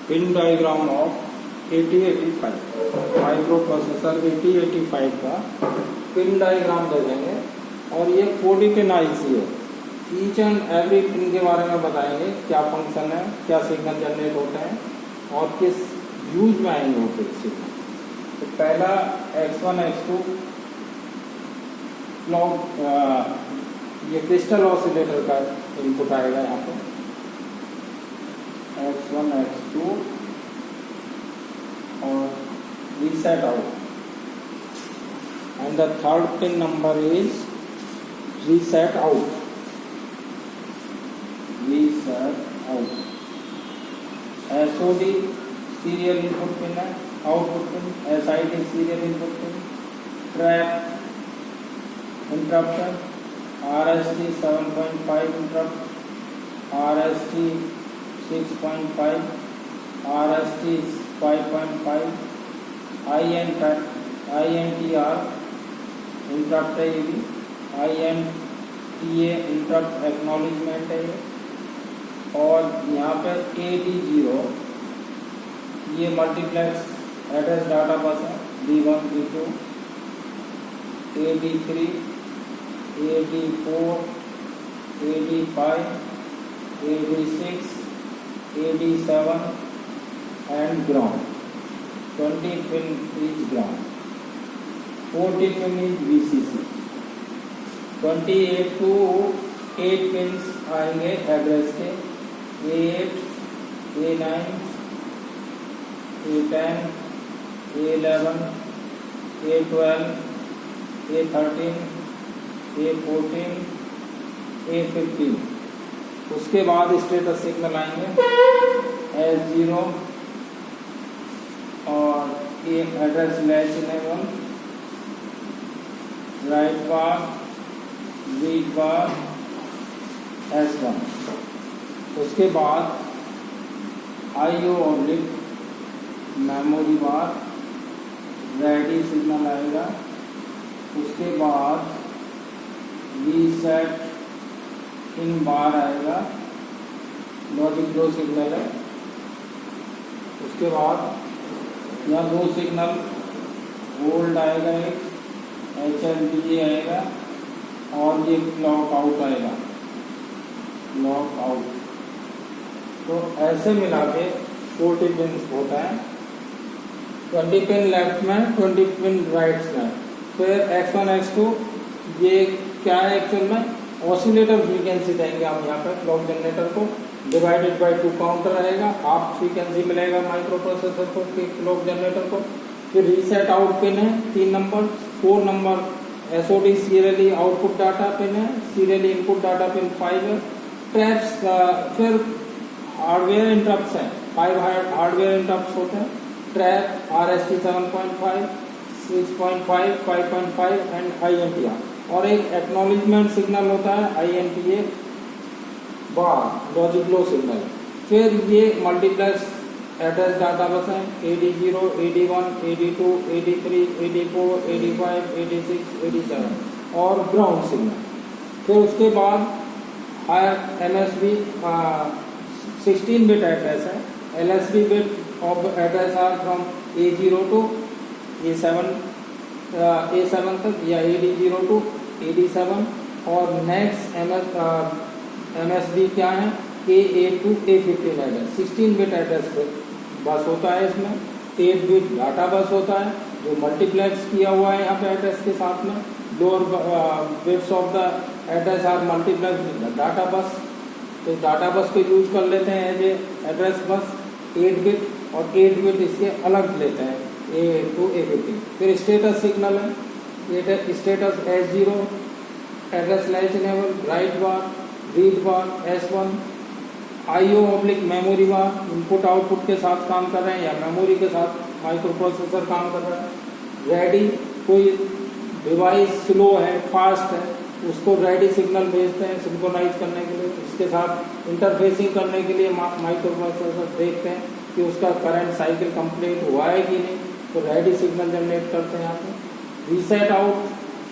Pin diagram of 8085 micro processor 8085 का pin diagram दे देंगे और ये 40 पिन आईसी है। ईच एंड एवरी पिन के बारे में बताएंगे, क्या फंक्शन है, क्या सिग्नल जनरेट होते हैं और किस यूज में आएंगे वो फिर सिग्नल। तो पहला X1 X2 क्लॉक, ये क्रिस्टल ऑसिलेटर का इनपुट आएगा यहाँ पे X1 X2 और reset out, and the third pin number is reset out. Reset out SOD serial input pin है, output pin, SID serial input pin, trap interruption, RST 7.5 interrupt, RST 6.5, RST 5.5, INTR interrupt है, ये भी INTA interrupt acknowledgement है ये। और यहाँ पे AD0 ये मल्टीप्लेक्स एड्रेस डाटा बस है, D1 D2 AD3 AD4 AD5 AD6 AD7 and ground. 20 pin is ground, 40 pin is VCC, 28 to 8 pins आएंगे एड्रेस के, A8 A9 A10 A11 A12 A13 A14 A15। उसके बाद स्टेटस सिग्नल आएंगे S0 और ये address latch enable, write bar, read bar, S1। उसके बाद IO oblique memory बार, ready signal आएगा। उसके बाद रीसेट इन बार आएगा, लॉजिक 2 सिग्नल है। उसके बाद यहाँ 2 सिग्नल होल्ड आएगा, एक HLDA आएगा और ये क्लॉक आउट आएगा, क्लॉक आउट। तो ऐसे मिला के 40 पिन होता है, 20 पिन लेफ्ट में, 20 पिन राइट में। फिर X1 X2 ये क्या है एक्चुअल में, ऑसिलेटर फ्रीक्वेंसी देंगे हम यहाँ पर क्लॉक जनरेटर को, डिवाइडेड बाय 2 काउंटर रहेगा, हाफ फ्रीक्वेंसी मिलेगा माइक्रो प्रोसेसर को, क्लॉक जनरेटर को। फिर रीसेट आउट पिन है 3 number, 4 number SOD serially output data pin है, सीरियली इनपुट डाटा पिन 5 है। ट्रैप्स, फिर हार्डवेयर इंटरप्ट्स हैं, 5 हार्डवेयर इंटरप्ट्स होते हैं, ट्रैप, RST 7.5 6.5 5.5 एंड INTR। और एक एक्नॉलेजमेंट सिग्नल होता है INTA बार, लॉजिक लो सिग्नल। फिर ये मल्टीप्लेक्स एड्रेस डाटा बस है, AD0 AD1 AD2 AD3 AD4 AD5 AD6 AD7 और ग्राउंड सिग्नल। फिर उसके बाद हायर MSB 16 बिट एड्रेस है, LSB bit of address are from A0 to A7 तक, या AD0 to AD7। और नेक्स्ट MSB क्या है, A8 to A15 address, 16 bit address बस होता है इसमें। 8 बिट डाटा बस होता है जो मल्टीप्लेक्स किया हुआ है यहाँ पे एड्रेस के साथ में। Lower bits of the address are multiplex data bus, तो डाटा बस को यूज कर लेते हैं एज एड्रेस बस 8 बिट, और 8 बिट इसके अलग लेते हैं A8 to A15। फिर स्टेटस सिग्नल है, ये status S0 address latch enable, write bar, read bar, S1। IO oblique memory bar, input output के साथ काम कर रहे हैं या मेमोरी के साथ माइक्रो प्रोसेसर काम कर रहा है। रेडी, कोई डिवाइस स्लो है, फास्ट है, उसको रेडी सिग्नल भेजते हैं सिंक्रोनाइज करने के लिए, इसके साथ इंटरफेसिंग करने के लिए माइक्रो प्रोसेसर देखते हैं कि उसका करंट साइकिल कंप्लीट हुआ है कि नहीं, तो रेडी सिग्नल जनरेट करते हैं यहाँ पे। रीसेट आउट,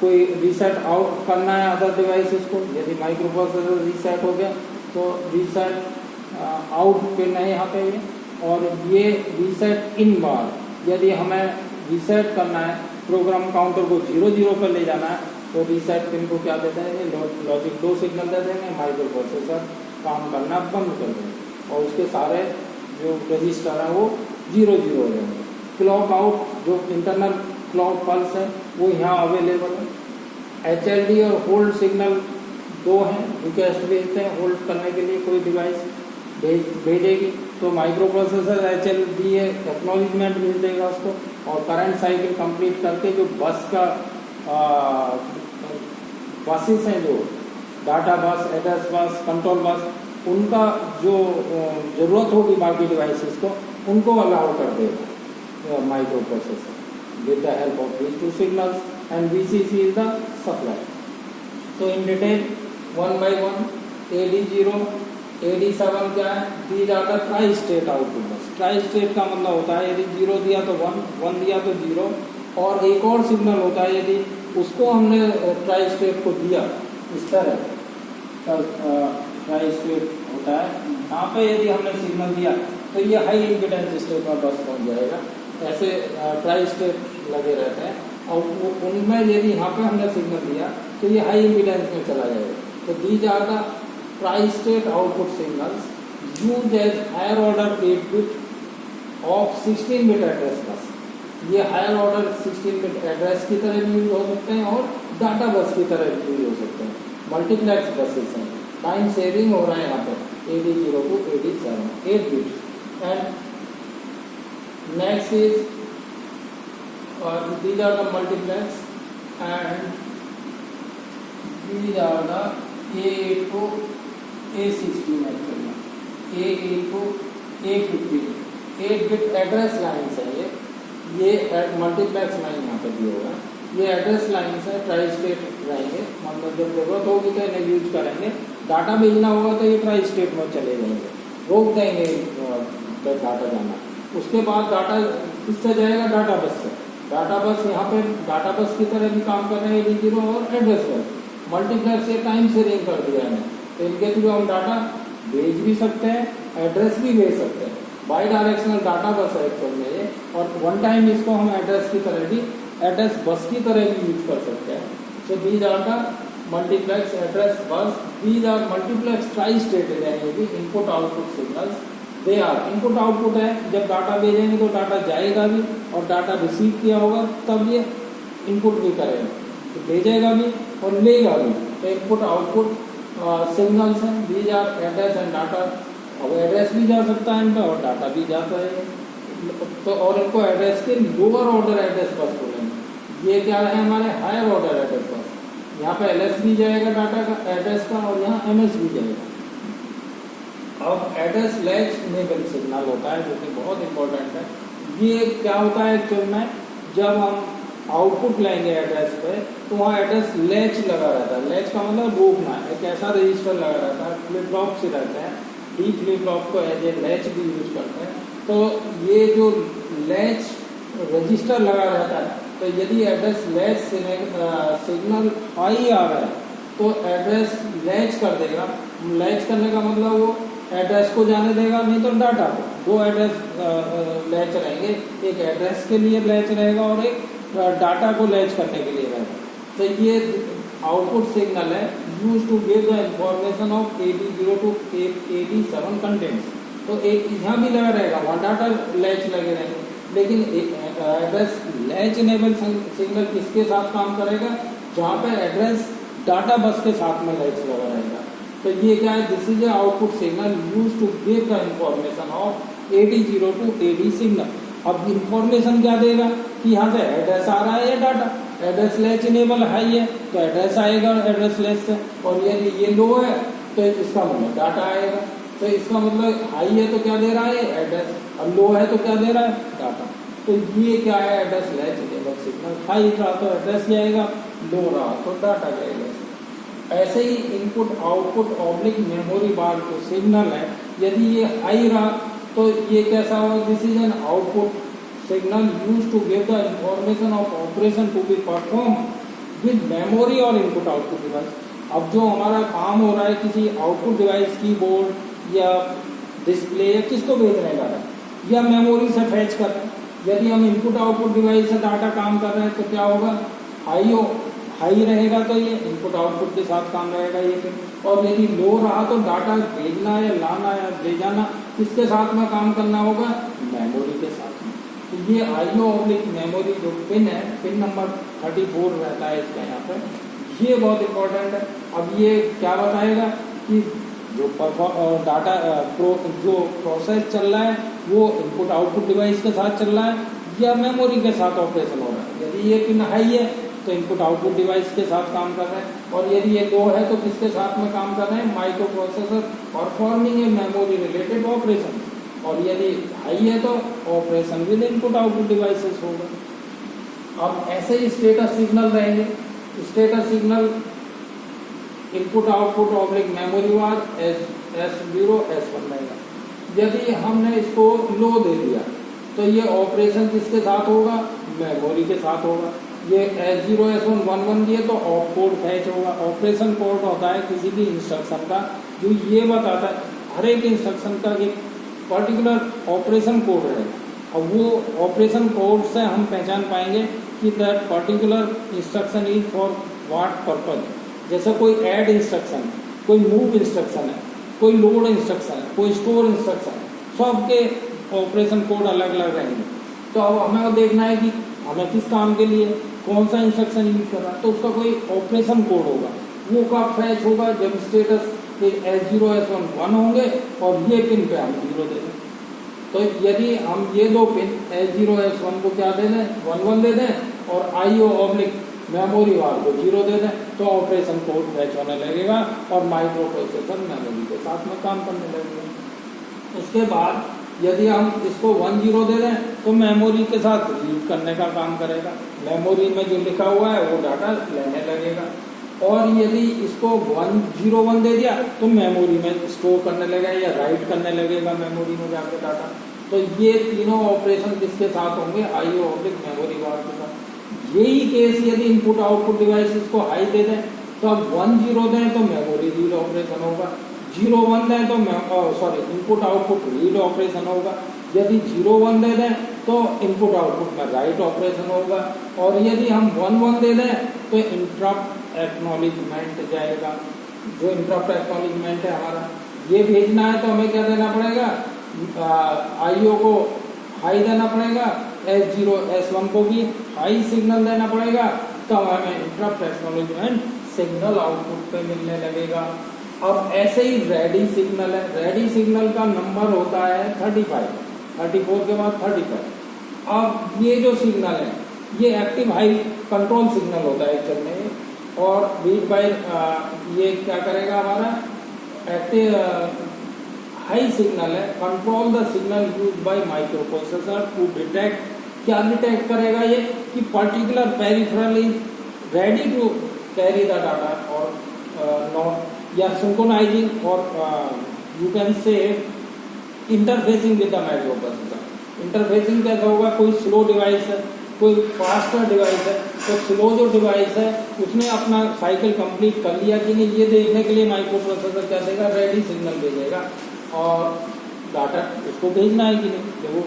कोई रीसेट आउट करना है अदर डिवाइसेस को, यदि माइक्रो प्रोसेसर रीसेट हो गया तो रीसेट आउट पिन है यहाँ पे ये, और ये रीसेट इन बार, यदि हमें रीसेट करना है, प्रोग्राम काउंटर को 0 पर ले जाना है, तो रीसेट पिन को क्या देते हैं, लॉजिक 2 सिग्नल दे देंगे, माइक्रो प्रोसेसर काम करना बंद कर देंगे और उसके सारे जो रजिस्टर हैं वो 0 हो जाएंगे। क्लॉक आउट, जो इंटरनल क्लॉक पल्स है वो यहाँ अवेलेबल है। HLD और होल्ड सिग्नल 2 हैं, रिक्वेस्ट भेजते हैं होल्ड करने के लिए, कोई डिवाइस भेजेगी तो माइक्रो प्रोसेसर HLD है, एक्नॉलेजमेंट भेज देगा उसको, और करंट साइकिल कंप्लीट करके जो बस का बसेस हैं, जो डाटा बस, एड्रेस बस, कंट्रोल बस, उनका जो ज़रूरत होगी बाकी डिवाइसेस को, उनको अलाउ कर देगा micro processor with the help of these two signals, and VCC is the supply. So in detail, one by one, AD0, AD7 क्या है, these are the tri-state output bus. Tri-state का मतलब होता है यदि 0 दिया तो 1, 1 दिया तो 0, और एक और सिग्नल होता है यदि उसको हमने tri-state को दिया इस तरह tri-state होता है, यहाँ पे यदि हमने सिग्नल दिया तो ये हाई इम्पीडेंस स्टेट में बस पहुँच जाएगा। ऐसे ट्राई स्टेट लगे रहते हैं, और उनमें यदि यहाँ पे हमने सिग्नल दिया तो ये हाई इम्पीडेंस में चला जाएगा। तो these are the tri state output signals use as higher order 8 bit of 16 bit address bus. ये हायर ऑर्डर 16 बिट एड्रेस की तरह भी यूज हो सकते हैं और डाटा बस की तरह भी यूज हो सकते हैं। मल्टीप्लेक्स बसेस हैं, टाइम शेयरिंग हो रहा है यहाँ पे AD0 to AD7, 8 bits. And next is these are the multiplex, and these are the A8 to A16 actually, A8 to A15, 8 bit address lines है ये मल्टीप्लेक्स लाइन यहाँ पे दिया होगा, ये एड्रेस लाइन्स है, ट्राई स्टेट रहेंगे, मतलब जब जरूरत होगी तो इन्हें यूज करेंगे। डाटा भेजना होगा तो ये ट्राई स्टेट में चले जाएंगे, रोक देंगे डाटा जाना। उसके बाद डाटा किससे जाएगा, डाटा बस से। डाटा बस यहाँ पे डाटा बस की तरह भी काम कर रहे हैं AD0 और एड्रेस बस। मल्टीप्लेक्स से टाइम शेयरिंग कर दिया है, तो इनके थ्रू हम डाटा भेज भी सकते हैं, एड्रेस भी भेज सकते हैं। बाई डायरेक्शनल डाटा बस है एक्चुअल में ये, और वन टाइम इसको हम एड्रेस की तरह भी, एड्रेस बस की तरह भी यूज कर सकते हैं। So these are the multiplex address bus, these are multiplex tri stated, यानी कि input output signals they are. Input output है, जब डाटा भेजेंगे तो डाटा जाएगा भी, और डाटा रिसीव किया होगा तब ये इनपुट भी करेगा, तो भेजेगा भी और लेगा भी। तो इनपुट आउटपुट सिग्नल्स हैं, these are address and data. अब एड्रेस भी जा सकता है इनका और डाटा भी जाता है, तो और इनको एड्रेस के लोअर ऑर्डर एड्रेस बस बोलेंगे। ये क्या है, हमारे हायर ऑर्डर एड्रेस बस। यहाँ पे LS भी जाएगा डाटा का, एड्रेस का, और यहाँ MS भी जाएगा। अब एड्रेस लैच इनेबल सिग्नल होता है, जो कि बहुत इंपॉर्टेंट है। ये क्या होता है एक्चुअल में, जब हम आउटपुट लेंगे एड्रेस पे तो वहाँ एड्रेस लैच लगा रहता है। लैच का मतलब रोकना, एक ऐसा रजिस्टर लगा रहता है, फ्लिप फ्लॉप से रहते हैं, डी फ्लिप फ्लॉप को एज ए लैच भी यूज करते हैं। तो ये जो लैच रजिस्टर लगा रहता है, तो यदि एड्रेस लैच सिग्नल हाई आ रहा है तो एड्रेस लैच कर देगा। लैच करने का मतलब वो एड्रेस को जाने देगा, नहीं तो डाटा को। दो एड्रेस लैच रहेंगे, एक एड्रेस के लिए लैच रहेगा और एक डाटा को लैच करने के लिए रहेगा। तो ये आउटपुट सिग्नल है use to give the information of AD0 to AD7 contents. तो एक यहाँ भी लगा रहेगा, वहाँ डाटा लैच लगे रहेंगे, लेकिन एड्रेस लैच इनेबल सिग्नल किसके साथ काम करेगा, जहाँ पे एड्रेस डाटा बस के साथ में लैच लगा रहेगा। तो ये क्या है, this is output signal use to give the information of AD0 to AD signal. अब इंफॉर्मेशन क्या देगा कि यहाँ से एड्रेस आ रहा है या data. Address latch enable high है तो एड्रेस आएगा एड्रेस लैच से, और यदि ये लो है तो इसका मतलब डाटा आएगा। तो इसका मतलब हाई है तो क्या दे रहा है, एड्रेस, और लो है तो क्या दे रहा है, डाटा। तो ये क्या है, address latch enable signal. High रहा तो एड्रेस जाएगा, लो रहा तो डाटा जाएगा। ऐसे ही इनपुट आउटपुट ऑब्लिक मेमोरी बार जो सिग्नल है, यदि ये हाई रहा तो ये कैसा होगा, this is an output signal use to give the information of operation to be perform with memory और इनपुट आउटपुट डिवाइस। अब जो हमारा काम हो रहा है किसी आउटपुट डिवाइस, कीबोर्ड या डिस्प्ले या किसको भेजना है डाटा, या मेमोरी से फैच कर रहे हैं। यदि हम इनपुट आउटपुट डिवाइस से डाटा काम कर रहे हैं तो क्या होगा, हाई रहेगा तो ये इनपुट आउटपुट के साथ काम रहेगा ये पिन, और यदि लो रहा तो डाटा भेजना या लाना या ले जाना किसके साथ में काम करना होगा, मेमोरी के साथ में। तो ये IO ऑब्लिक मेमोरी जो पिन है, पिन नंबर 34 रहता है इसका यहाँ पर, ये बहुत इंपॉर्टेंट है। अब ये क्या बताएगा कि जो डाटा जो प्रोसेस चल रहा है वो इनपुट आउटपुट डिवाइस के साथ चल रहा है या मेमोरी के साथ ऑपरेशन हो रहा है। यदि ये पिन हाई है तो इनपुट आउटपुट डिवाइस के साथ काम कर रहे हैं, और यदि ये लो है तो किसके साथ में काम कर रहे हैं, microprocessor performing a memory related operation. और यदि हाई है तो operation with input output devices होगा। अब ऐसे ही स्टेटस सिग्नल रहेंगे। Status signal input output oblique memory bar S0 S1 रहेगा। यदि हमने इसको लो दे दिया तो ये ऑपरेशन किसके साथ होगा, मेमोरी के साथ होगा। ये S0 S1 11 दिए तो ऑप कोड फैच होगा। ऑपरेशन कोड होता है किसी भी इंस्ट्रक्शन का जो ये बताता है, हर एक इंस्ट्रक्शन का एक पर्टिकुलर ऑपरेशन कोड रहेगा। अब वो ऑपरेशन कोड से हम पहचान पाएंगे कि that particular instruction is for what purpose. जैसे कोई ऐड इंस्ट्रक्शन, कोई मूव इंस्ट्रक्शन है, कोई लोड इंस्ट्रक्शन है, कोई स्टोर इंस्ट्रक्शन है, सबके ऑपरेशन कोड अलग अलग रहेंगे। तो अब हमें देखना है कि हमें किस काम के लिए कौन सा इंस्ट्रक्शन यूज कर रहा है, तो उसका कोई ऑपरेशन कोड होगा। वो कब फैच होगा, जब स्टेटस S0 S1 1 होंगे और ये पिन पे हम 0 दे दें। तो यदि हम ये दो पिन S0 S1 को क्या दे दें, 11 दे दें, और IO ऑब्लिक मेमोरी वार को 0 दे दें, तो ऑपरेशन कोड फैच होने लगेगा और माइक्रो प्रोसेसर मेमोरी के साथ में काम करने लगेगा। उसके बाद यदि हम इसको 1 0 दे दें तो मेमोरी के साथ रीड करने का काम करेगा। मेमोरी में जो लिखा हुआ है वो डाटा लेने लगेगा। और यदि इसको 1 0 1 दे दिया तो मेमोरी में स्टोर करने लगेगा या राइट करने लगेगा मेमोरी में जाकर डाटा। तो ये तीनों ऑपरेशन किसके साथ होंगे, IO ऑब्लिक मेमोरी वार के साथ। यही केस यदि इनपुट आउटपुट डिवाइसेस को हाई दे दें तो अब 1 0 दें तो मेमोरी रीड ऑपरेशन होगा, 0 1 दें तो इनपुट आउटपुट रीड ऑपरेशन होगा। यदि 0 1 दे दें तो इनपुट आउटपुट में राइट ऑपरेशन होगा, और यदि हम 1 1 दे दें तो इंटरप्ट एक्नॉलेजमेंट जाएगा। जो इंटरप्ट एक्नॉलेजमेंट है हमारा, ये भेजना है तो हमें क्या देना पड़ेगा, IO को हाई देना पड़ेगा, S0 S1 को भी हाई सिग्नल देना पड़ेगा, तब हमें इंटरप्ट एक्नॉलेजमेंट सिग्नल आउटपुट पे मिलने लगेगा। अब ऐसे ही रेडी सिग्नल है। रेडी सिग्नल का नंबर होता है 35, 34 के बाद 35। अब ये जो सिग्नल है ये एक्टिव हाई कंट्रोल सिग्नल होता है एक्चुअल में, और बीट बाय ये क्या करेगा, हमारा एक्टिव हाई सिग्नल है। Control the signal use by microprocessor to detect, क्या डिटेक्ट करेगा ये, कि particular peripheral is ready to carry the data और नॉट, या सिंक्रोनाइजिंग, और you can say interfacing with the microprocessor. Interfacing कैसा होगा, कोई स्लो डिवाइस है, कोई फास्टर डिवाइस है, तो स्लो जो डिवाइस है उसने अपना साइकिल कंप्लीट कर लिया कि नहीं, ये देखने के लिए माइक्रो प्रोसेसर क्या देगा, रेडी सिग्नल भेजेगा, और डाटा उसको भेजना है कि नहीं। देखो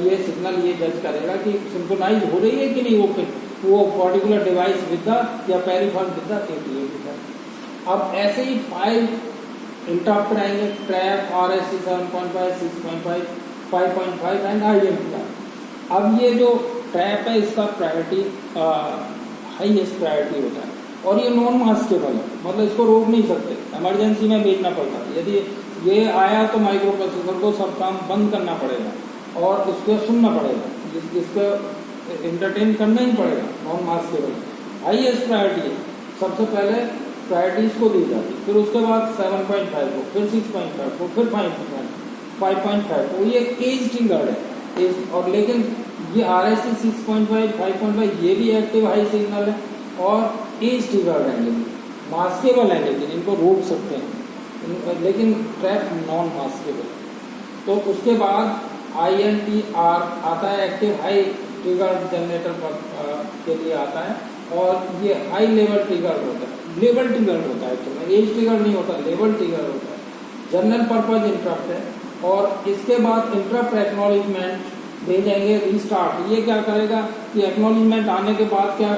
ये सिग्नल ये जज करेगा कि सिंक्रोनाइज हो रही है कि नहीं वो पर्टिकुलर डिवाइस विद द या पेरिफेरल विद द ATA। अब ऐसे ही 5 इंटरप्ट रहेंगे, ट्रैप, RSC 7.5, 6.5, 5.5 एंड INTR। अब ये जो ट्रैप है इसका प्रायोरिटी हाईएस्ट प्रायोरिटी होता है, और ये नॉन मास्केबल है, मतलब इसको रोक नहीं सकते, इमरजेंसी में भेजना पड़ता है। यदि ये आया तो माइक्रो प्रोसेसर को सब काम बंद करना पड़ेगा और इसको सुनना पड़ेगा, इसको एंटरटेन करना ही पड़ेगा। नॉन मास्केबल हाईएस्ट प्रायोरिटी है, सबसे पहले प्रायोरिटी इसको दी जाती है, फिर उसके बाद 7.5 को, फिर 6.5 को, फिर 5.5 को। ये एज ट्रिगर्ड है और लेकिन ये RSC 6.5, 5.5 ये भी एक्टिव हाई सिग्नल है और एज ट्रिगर्ड है, लेकिन मास्केबल है, लेकिन इनको रोक सकते हैं, लेकिन ट्रैप नॉन मास्केबल। तो उसके बाद INTR आता है, एक्टिव हाई ट्रिगर जनरेटर के लिए आता है, और ये हाई लेवल ट्रिगर होता है, लेवल ट्रिगर होता है, तो एज ट्रिगर नहीं होता, लेवल ट्रिगर होता है। जनरल पर्पज इंटरप्ट है, और इसके बाद इंटरप्ट एक्नॉलेजमेंट भेजेंगे रीस्टार्ट। ये क्या करेगा कि एक्नॉलेजमेंट आने के बाद क्या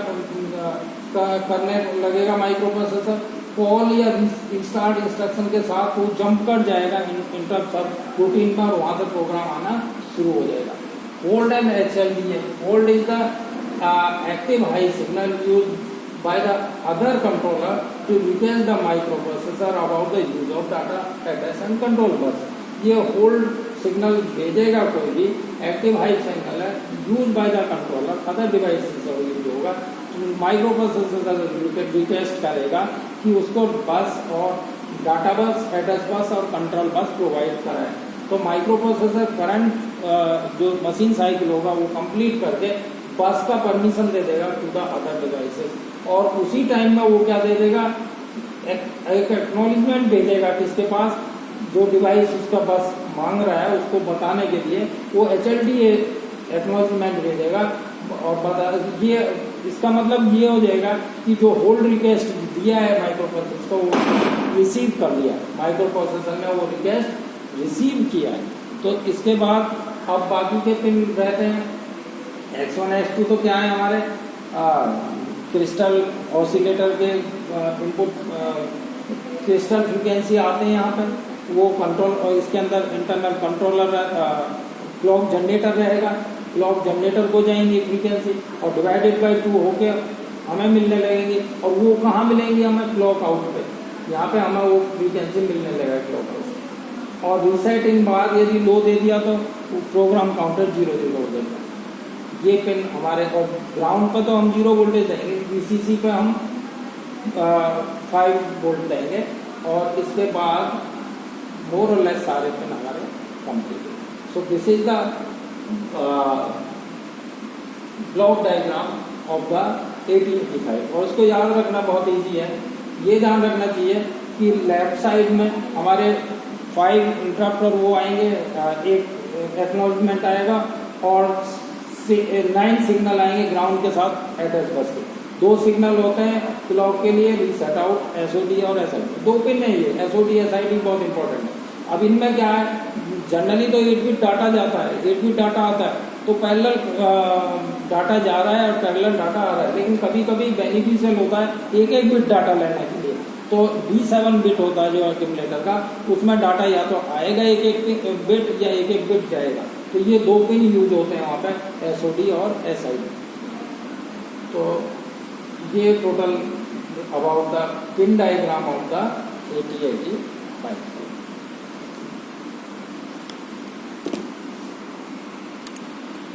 करने लगेगा माइक्रो प्रोसेसर, कॉल या रीस्टार्ट इंस्ट्रक्शन के साथ वो जंप कर जाएगा इंटरप्ट सब रूटीन पर, वहां से प्रोग्राम आना शुरू हो जाएगा। होल्ड एंड HLD है। Hold is the active high signal use by the other controller to request the microprocessor about the use of data address and control bus। ये होल्ड सिग्नल भेजेगा कोई भी एक्टिव हाई सिग्नल है use by the controller other device से use होगा, micro processor request करेगा कि उसको बस और डाटा बस, एड्रेस बस और कंट्रोल बस प्रोवाइड कराए। तो माइक्रो प्रोसेसर करंट जो मशीन साइकिल होगा वो कंप्लीट करके बस का परमिशन दे देगा टू द अदर डिवाइसेस, और उसी टाइम में वो क्या दे देगा, एक एक्नॉलेजमेंट भेजेगा किसके पास, जो डिवाइस उसका बस मांग रहा है उसको बताने के लिए वो HLD एक्नॉलेजमेंट भेजेगा। और बता ये इसका मतलब ये हो जाएगा कि जो होल्ड रिक्वेस्ट दिया है माइक्रो प्रोसेसर को वो रिसीव कर लिया, माइक्रो प्रोसेसर ने वो रिक्वेस्ट रिसीव किया है। तो इसके बाद अब बाकी के पिन रहते हैं X1 X2। तो क्या है हमारे क्रिस्टल ऑसिलेटर के इनपुट क्रिस्टल फ्रीक्वेंसी आते हैं यहाँ पर, वो कंट्रोल, और इसके अंदर इंटरनल कंट्रोलर क्लॉक जनरेटर रहेगा, क्लॉक जनरेटर को जाएंगी फ्रीक्वेंसी और डिवाइडेड बाय 2 होके हमें मिलने लगेंगी। और वो कहाँ मिलेंगी हमें, क्लॉक आउट पे, यहाँ पे हमें वो फ्रीक्वेंसी मिलने लगेगा क्लॉक आउट। और रीसेटिंग बाद यदि लो दे दिया तो प्रोग्राम काउंटर 0 0 हो जाएगा। ये पिन हमारे, और ग्राउंड पर तो हम 0 वोल्टेज देंगे, VCC पे हम 5 वोल्ट देंगे, और इसके बाद मोर और लेस सारे पिन हमारे कंप्लीट है। So this is the block diagram of the 1885। और उसको याद रखना बहुत इजी है। ये ध्यान रखना चाहिए कि लेफ्ट साइड में हमारे 5 इंटरप्टर वो आएंगे, एक एक्नॉलेजमेंट आएगा और 9 सिग्नल आएंगे ग्राउंड के साथ एड्रेस बस के। 2 सिग्नल होते हैं क्लॉक के लिए, रीसेट आउट, SOD और SID। 2 पिन है ये, SOD SID बहुत इंपॉर्टेंट है। अब इनमें क्या है, जनरली तो 8 बिट डाटा जाता है, 8 बिट डाटा आता है तो पैरेलल डाटा जा रहा है और पैरेलल डाटा आ रहा है, लेकिन कभी कभी बेनिफिशियल होता है एक एक बिट डाटा लेने के लिए। तो D7 बिट होता है जो एक्यूमुलेटर का, उसमें डाटा या तो आएगा एक एक बिट या एक एक बिट जाएगा। तो ये 2 पिन यूज होते हैं वहाँ पे, SOD और SID। तो ये total about the pin diagram of the 8085।